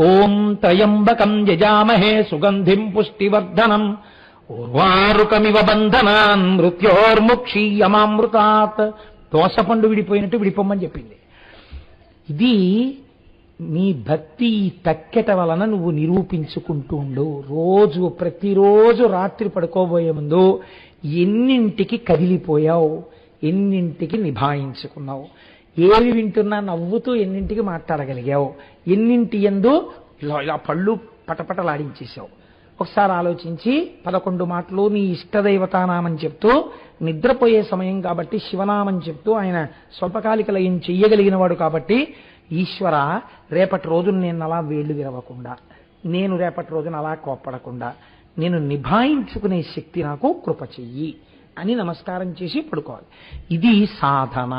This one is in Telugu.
ఓం త్రయంబకం యజామహే సుగంధిం పుష్టివర్ధనం ఉర్వారుకమివ బంధనాన్ మృత్యోర్ముక్షీయమామృతాత్. దోసపండు విడిపోయినట్టు విడిపోమని చెప్పింది. ఇది నీ భక్తి తక్కెట వలన నువ్వు నిరూపించుకుంటూ ఉండు. ప్రతిరోజు రాత్రి పడుకోబోయే ముందు ఎన్నింటికి కదిలిపోయావు, ఎన్నింటికి నిభాయించుకున్నావు, ఏవి వింటున్నా నవ్వుతూ ఎన్నింటికి మాట్లాడగలిగావు, ఎన్నింటి యందు ఇలా పళ్ళు పటపటలాడించేశావు. ఒకసారి ఆలోచించి 11 మాటలు నీ ఇష్టదైవతానామని చెప్తూ, నిద్రపోయే సమయం కాబట్టి శివనామం చెప్తూ, ఆయన స్వల్పకాలిక లయం చెయ్యగలిగిన వాడు కాబట్టి, ఈశ్వర రేపటి రోజున నేను అలా వేళ్లు విరవకుండా, నేను రేపటి రోజున అలా కోప్పడకుండా నేను నిభాయించుకునే శక్తి నాకు కృప చెయ్యి అని నమస్కారం చేసి పడుకోవాలి. ఇది సాధన.